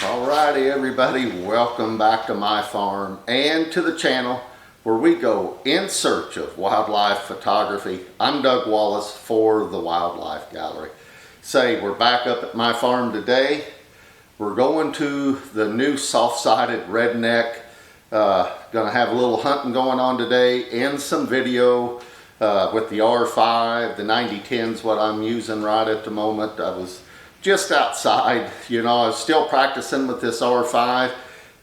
Alrighty everybody, welcome back to my farm and to the channel where we go in search of wildlife photography. I'm Doug Wallace for the Wildlife Gallery. We're back up at my farm today. We're going to the new soft-sided redneck. Gonna have a little hunting going on today and some video with the R5. The 9010 is what I'm using right at the moment. I was just outside, I was still practicing with this R5,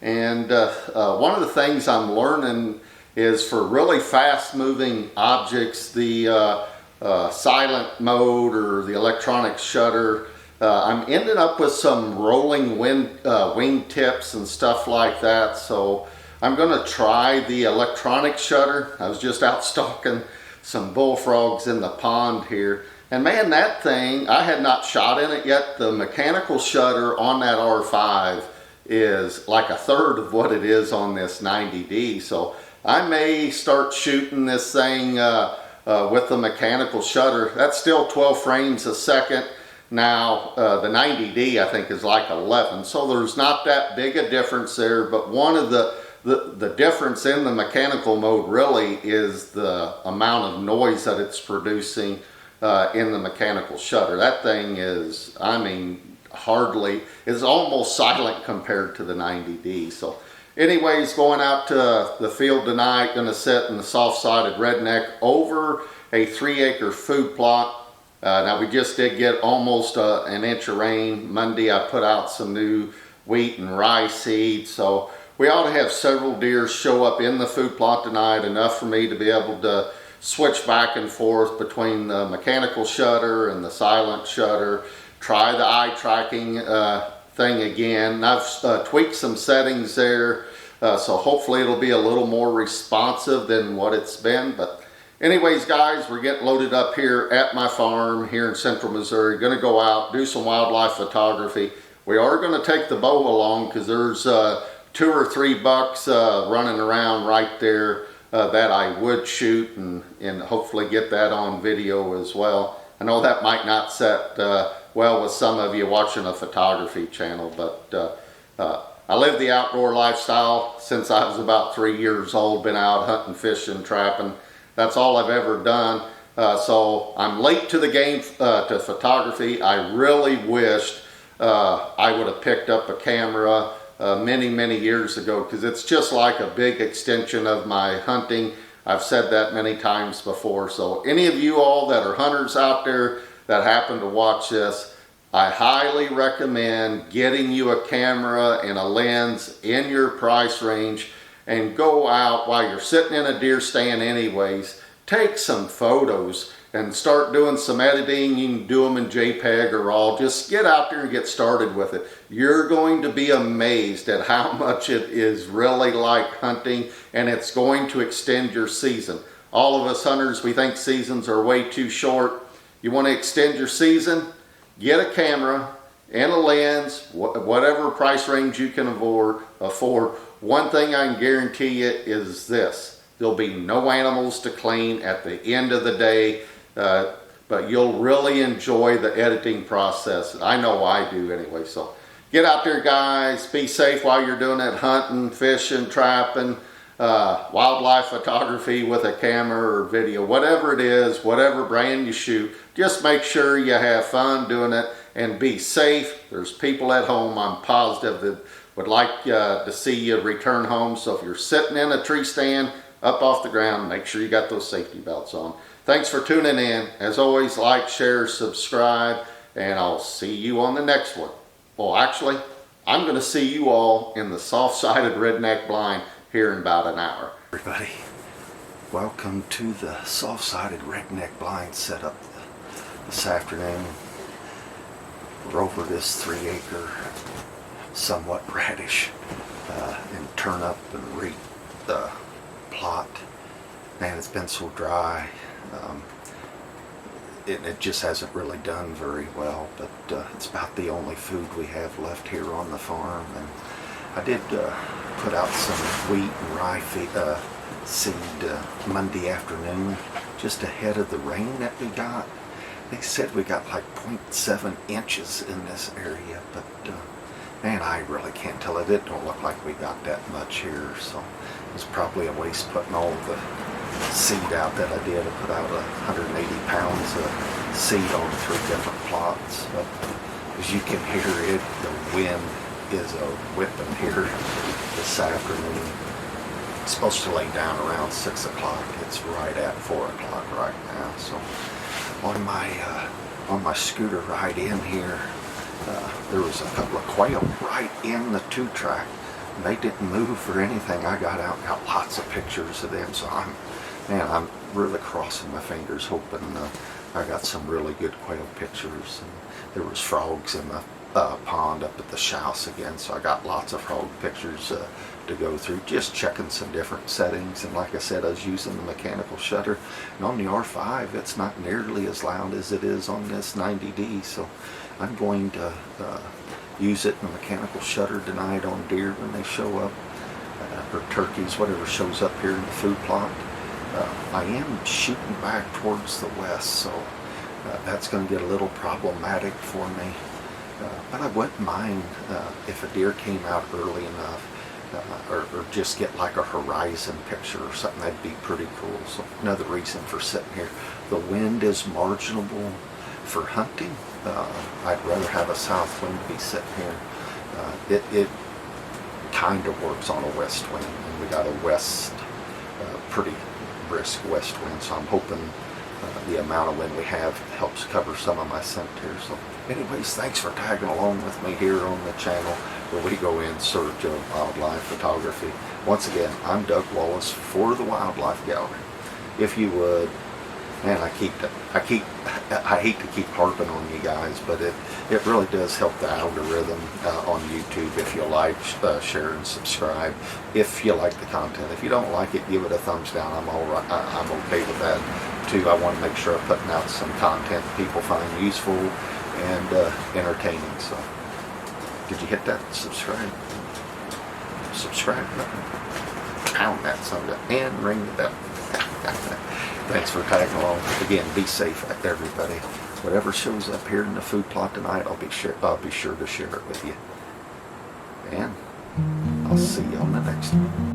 and one of the things I'm learning is for really fast moving objects, the silent mode or the electronic shutter, I'm ending up with some rolling wing tips and stuff like that. So I'm going to try the electronic shutter. I was just out stalking some bullfrogs in the pond here. And man, that thing, I had not shot in it yet. The mechanical shutter on that R5 is like a third of what it is on this 90D. So I may start shooting this thing with the mechanical shutter. That's still 12 frames a second. Now, the 90D I think is like 11. So there's not that big a difference there. But one of the difference in the mechanical mode really is the amount of noise that it's producing in the mechanical shutter. That thing is, is almost silent compared to the 90D. So anyways, going out to the field tonight, gonna sit in the soft-sided redneck over a 3-acre food plot. Now we just did get almost an inch of rain. Monday I put out some new wheat and rye seed, so we ought to have several deer show up in the food plot tonight, enough for me to be able to switch back and forth between the mechanical shutter and the silent shutter, try the eye tracking thing again. And I've tweaked some settings there, so hopefully it'll be a little more responsive than what it's been. But anyways guys, we're getting loaded up here at my farm here in central Missouri. Gonna go out, do some wildlife photography. We are gonna take the bow along because there's 2 or 3 bucks running around right there that I would shoot and hopefully get that on video as well. I know that might not set well with some of you watching a photography channel, but I live the outdoor lifestyle since I was about 3 years old. Been out hunting, fishing, trapping. That's all I've ever done. So I'm late to the game to photography. I really wished I would have picked up a camera many years ago, because it's just like a big extension of my hunting. I've said that many times before. So any of you all that are hunters out there that happen to watch this, I highly recommend getting you a camera and a lens in your price range and go out while you're sitting in a deer stand anyways. Take some photos and start doing some editing. You can do them in JPEG or RAW. Just get out there and get started with it. You're going to be amazed at how much it is really like hunting, and it's going to extend your season. All of us hunters, we think seasons are way too short. You want to extend your season? Get a camera and a lens, whatever price range you can afford. One thing I can guarantee you is this: there'll be no animals to clean at the end of the day. But you'll really enjoy the editing process. I know I do anyway. So get out there guys, be safe while you're doing it, hunting, fishing, trapping, wildlife photography with a camera or video, whatever it is, whatever brand you shoot. Just make sure you have fun doing it and be safe. There's people at home, I'm positive, that would like to see you return home. So if you're sitting in a tree stand up off the ground, make sure you got those safety belts on. Thanks for tuning in. As always, like, share, subscribe, and I'll see you on the next one. Well, actually, I'm going to see you all in the soft-sided redneck blind here in about an hour. Everybody, welcome to the soft-sided redneck blind setup this afternoon. We're over this 3-acre, somewhat radish and turnip and wheat plot. Man, it's been so dry. It just hasn't really done very well, but it's about the only food we have left here on the farm. And I did put out some wheat and rye seed Monday afternoon, just ahead of the rain that we got. They said we got like 0.7 inches in this area, but And I really can't tell it. It don't look like we got that much here, so it's probably a waste putting all the seed out that I did. I put out 180 pounds of seed on 3 different plots. But as you can hear it, the wind is a whipping here this afternoon. It's supposed to lay down around 6 o'clock. It's right at 4 o'clock right now. So on my scooter ride in here, there was a couple of quail right in the 2-track. They didn't move or anything. I got out and got lots of pictures of them. So I'm really crossing my fingers, hoping I got some really good quail pictures. And there was frogs in the pond up at the house again, so I got lots of frog pictures to go through, just checking some different settings. And like I said, I was using the mechanical shutter, and on the R5 it's not nearly as loud as it is on this 90D, so I'm going to use it in the mechanical shutter tonight on deer when they show up, or turkeys, whatever shows up here in the food plot. I am shooting back towards the west, so that's going to get a little problematic for me. But I wouldn't mind if a deer came out early enough, or just get like a horizon picture or something. That'd be pretty cool. So another reason for sitting here. The wind is marginable for hunting. I'd rather have a south wind be sitting here. It kind of works on a west wind, and we got a pretty brisk west wind, so I'm hoping the amount of wind we have helps cover some of my scent here. So anyways, thanks for tagging along with me here on the channel where we go in search of wildlife photography. Once again, I'm Doug Wallace for the Wildlife Gallery. If you would, man, I hate to keep harping on you guys, but it really does help the algorithm on YouTube if you like, share, and subscribe. If you like the content, if you don't like it, give it a thumbs down. I'm all right. I'm okay with that too. I want to make sure I'm putting out some content people find useful and entertaining. So, did you hit that subscribe button? Pound that something and ring the bell. Thanks for tagging along. Again, be safe, everybody. Whatever shows up here in the food plot tonight, I'll be sure to share it with you. And I'll see you on the next one.